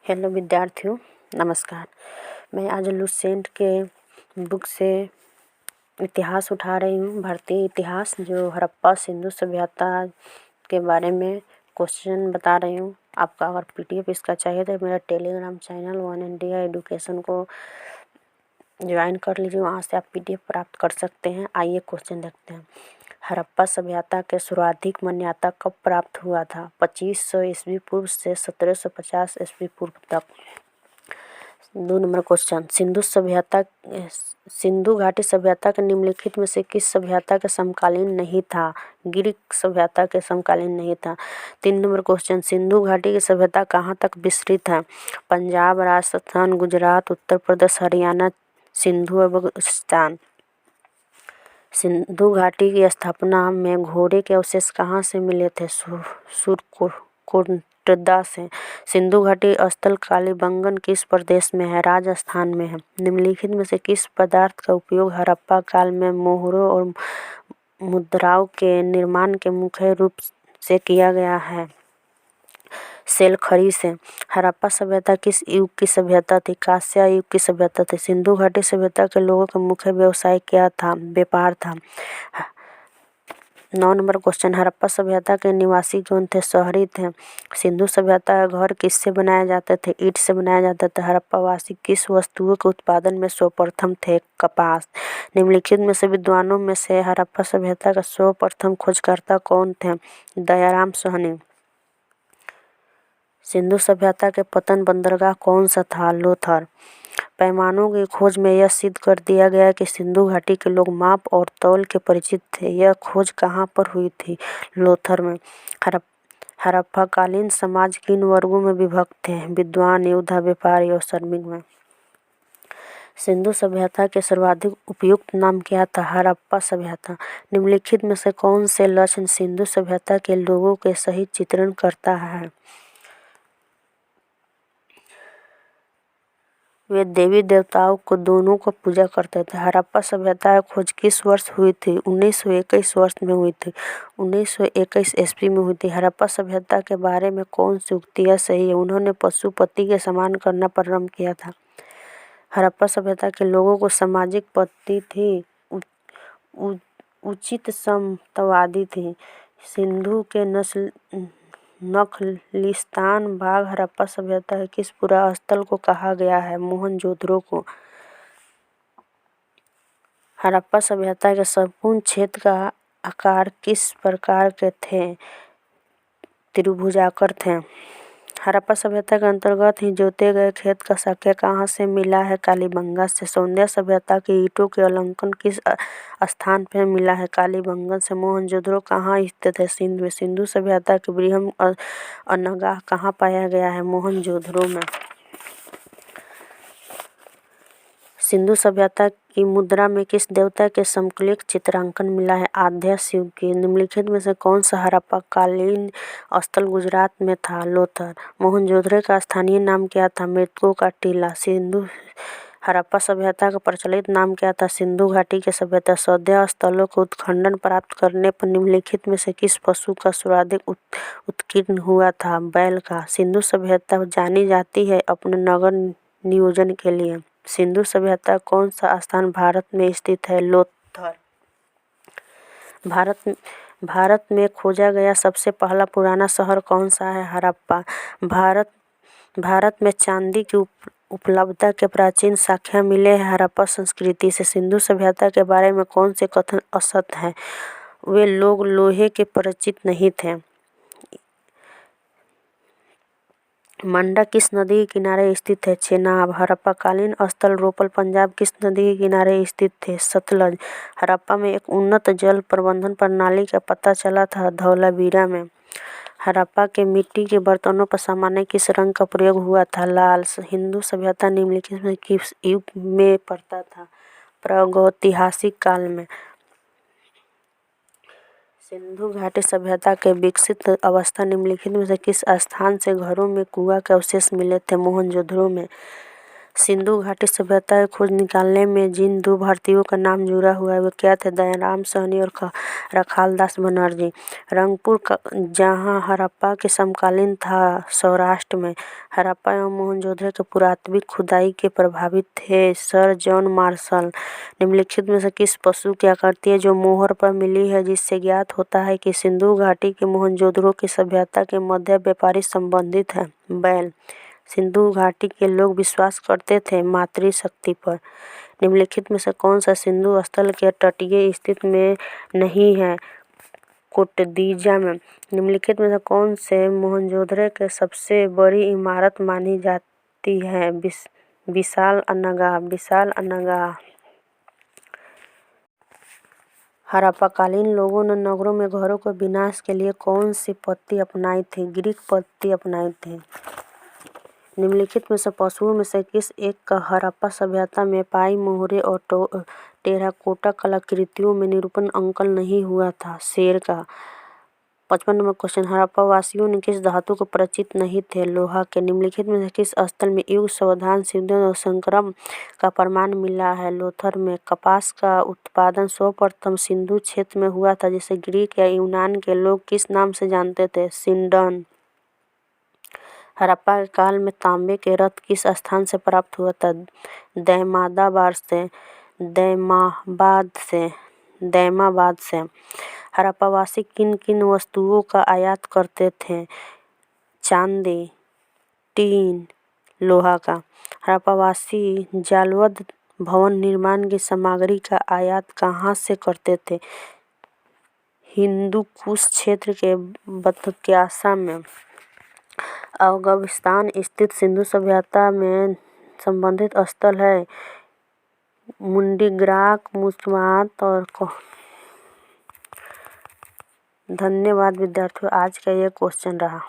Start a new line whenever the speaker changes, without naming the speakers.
Hello विद्यार्थियों, नमस्कार। मैं आज लुसेंट के बुक से इतिहास उठा रही हूँ, भारतीय इतिहास, जो हड़प्पा सिंधु सभ्यता के बारे में क्वेश्चन बता रही हूँ। आपका अगर पीडीएफ इसका चाहिए तो मेरा Telegram channel one India education को ज्वाइन कर लीजिए, वहाँ से आप पीडीएफ प्राप्त कर सकते हैं। आइए क्वेश्चन देखते हैं। हड़प्पा सभ्यता के सर्वाधिक मान्यता कब प्राप्त हुआ था? 2500 ईस्वी पूर्व से 1750 ईस्वी पूर्व तक। 2 नंबर क्वेश्चन, सिंधु घाटी सभ्यता के निम्नलिखित में से किस सभ्यता के समकालीन नहीं था? ग्रीक सभ्यता के समकालीन नहीं था। 3 नंबर क्वेश्चन, सिंधु घाटी की सभ्यता कहाँ तक विस्तृत है? पंजाब, राजस्थान, गुजरात, उत्तर प्रदेश, हरियाणा, सिंधु एवं बलूचिस्तान। सिंधु घाटी की स्थापना में घोड़े के अवशेष कहाँ से मिले थे? सुरकोटडा से। सिंधु घाटी स्थल कालीबंगन किस प्रदेश में है? राजस्थान में है। निम्नलिखित में से किस पदार्थ का उपयोग हड़प्पा काल में मोहरों और मुद्राओं के निर्माण के मुख्य रूप से किया गया है? सेल खड़ी से। हड़प्पा सभ्यता किस युग की सभ्यता थी? कांस्य युग की सभ्यता थी। सिंधु घाटी सभ्यता के लोगों का मुख्य व्यवसाय क्या था? व्यापार था। 9 नंबर क्वेश्चन, हड़प्पा सभ्यता के निवासी कौन थे? शहरी थे। सिंधु सभ्यता के घर किससे बनाए जाते थे? ईंट से बनाया जाता था। हड़प्पा वासी किस वस्तुओं के उत्पादन में सर्वप्रथम थे? कपास। निम्नलिखित में से विद्वानों में से हड़प्पा सभ्यता का सर्वप्रथम खोजकर्ता कौन थे? दयाराम साहनी। सिंधु सभ्यता के पतन बंदरगाह कौन सा था? लोथर। पैमानों की खोज में यह सिद्ध कर दिया गया कि सिंधु घाटी के लोग माप और तौल के परिचित थे। यह खोज कहाँ पर हुई थी? लोथर में। हड़प्पाकालीन समाज किन वर्गों में विभक्त थे? विद्वान, योद्धा, व्यापारी और श्रमिक में। सिंधु सभ्यता के सर्वाधिक उपयुक्त नाम क्या था? हड़प्पा सभ्यता। निम्नलिखित में से कौन से लक्षण सिंधु सभ्यता के लोगों के सही चित्रण करता है? वे देवी देवताओं को दोनों को पूजा करते थे। हड़प्पा सभ्यता की खोज किस वर्ष हुई थी? 1921 वर्ष में हुई थी। 1921 ईस्वी में हुई थी। हड़प्पा सभ्यता के बारे में कौन सी उक्तियाँ सही है? उन्होंने पशुपति के समान करना प्रारंभ किया था। हड़प्पा सभ्यता के लोगों को सामाजिक पद्धति थी, उचित समतावादी थी। सिंधु के नखलिस्तान भाग हड़प्पा सभ्यता के किस पुरा स्थल को कहा गया है? मोहनजोदड़ो को। हड़प्पा सभ्यता के संपूर्ण क्षेत्र का आकार किस प्रकार के थे? त्रिभुजाकार थे। हड़प्पा सभ्यता के अंतर्गत ही जोते गए खेत का साक्ष्य कहाँ से मिला है? कालीबंगा से। सौंदर्य सभ्यता के ईंटों के अलंकरण किस स्थान पर मिला है? कालीबंगन से। मोहनजोदड़ो कहाँ स्थित है? सिंध में। सिंधु सभ्यता के बृहम अनागाह कहाँ पाया गया है? मोहनजोदड़ो में। सिंधु सभ्यता की मुद्रा में किस देवता के समकालिक चित्रांकन मिला है? आद्य शिव की। निम्नलिखित में से कौन सा हड़प्पाकालीन स्थल गुजरात में था? लोथर। मोहनजोदड़ो का स्थानीय नाम क्या था? मृतकों का टीला। सिंधु हड़प्पा सभ्यता का प्रचलित नाम क्या था? सिंधु घाटी की सभ्यता। सौंदर्य स्थलों को उत्खनन प्राप्त करने पर निम्नलिखित में से किस पशु का सर्वाधिक उत्कीर्ण हुआ था? बैल का। सिंधु सभ्यता जानी जाती है अपने नगर नियोजन के लिए। सिंधु सभ्यता कौन सा स्थान भारत में स्थित है? लोथर। भारत में खोजा गया सबसे पहला पुराना शहर कौन सा है? हड़प्पा। भारत में चांदी की उपलब्धता के प्राचीन साक्ष्य मिले हैं हड़प्पा संस्कृति से। सिंधु सभ्यता के बारे में कौन से कथन असत्य हैं? वे लोग लोहे के परिचित नहीं थे। मंडा किस नदी के किनारे स्थित है? चेनाब। हड़प्पाकालीन स्थल रोपल पंजाब किस नदी के किनारे स्थित थे? सतलज। हड़प्पा में एक उन्नत जल प्रबंधन प्रणाली का पता चला था? धौलावीरा में। हड़प्पा के मिट्टी के बर्तनों पर सामान्य किस रंग का प्रयोग हुआ था? लाल। हिंदू सभ्यता निम्नलिखित में किस युग में पड़ता था? प्रागैतिहासिक काल में। सिंधु घाटी सभ्यता के विकसित अवस्था निम्नलिखित में से किस स्थान से घरों में कुआं के अवशेष मिले थे? मोहनजोदड़ो में। सिंधु घाटी सभ्यता की खोज निकालने में जिन दो भारतीयों का नाम जुड़ा हुआ है वे क्या थे? दयाराम साहनी और रखालदास बनर्जी। रंगपुर जहाँ हड़प्पा के समकालीन था। सौराष्ट्र में हड़प्पा एवं मोहनजोदड़ो के पुरातात्विक खुदाई के प्रभावित थे। Sir John Marshall. निम्नलिखित में से किस पशु की आकृति है जो मोहर पर मिली है जिससे ज्ञात होता है कि सिंधु घाटी के मोहनजोदड़ो की सभ्यता के मध्य व्यापारी संबंधित है? बैल। सिंधु घाटी के लोग विश्वास करते थे मातृशक्ति पर। निम्नलिखित में से कौन सा सिंधु स्थल के तटीय स्थिति में नहीं है? कोटदीजा में। निम्नलिखित में से कौन से मोहनजोदड़ो की सबसे बड़ी इमारत मानी जाती है? विशाल अनगा। हड़प्पाकालीन लोगों ने नगरों में घरों के विनाश के लिए कौन सी पद्धति अपनाई थी? ग्रीक पद्धति अपनाई थी। निम्नलिखित में से पशुओं में से किस एक का हड़प्पा सभ्यता में पाई मोहरे और टेराकोटा कलाकृतियों में निरूपण अंकन नहीं हुआ था? शेर का। 55 नंबर क्वेश्चन, हड़प्पा वासियों ने किस धातु को परिचित नहीं थे? लोहा के। निम्नलिखित में से किस स्थल में युग सावधान सिंधु और संक्रम का प्रमाण मिला है? लोथल में। कपास का उत्पादन सर्वप्रथम सिंधु क्षेत्र में हुआ था जिसे ग्रीक या यूनान के लोग किस नाम से जानते थे? सिंडन। हड़प्पा के काल में तांबे के रथ किस स्थान से प्राप्त हुआ था? दैमाबाद से। हड़प्पावासी किन किन वस्तुओं का आयात करते थे? चांदी, टीन, लोहा का। हड़प्पावासी जालबद्ध भवन निर्माण की सामग्री का आयात कहाँ से करते थे? हिंदूकुश क्षेत्र के बथक्यासा में। अफगानिस्तान स्थित सिंधु सभ्यता में संबंधित स्थल है मुंडीग्राक, मुस्मात और धन्यवाद विद्यार्थियों, आज का यह क्वेश्चन रहा।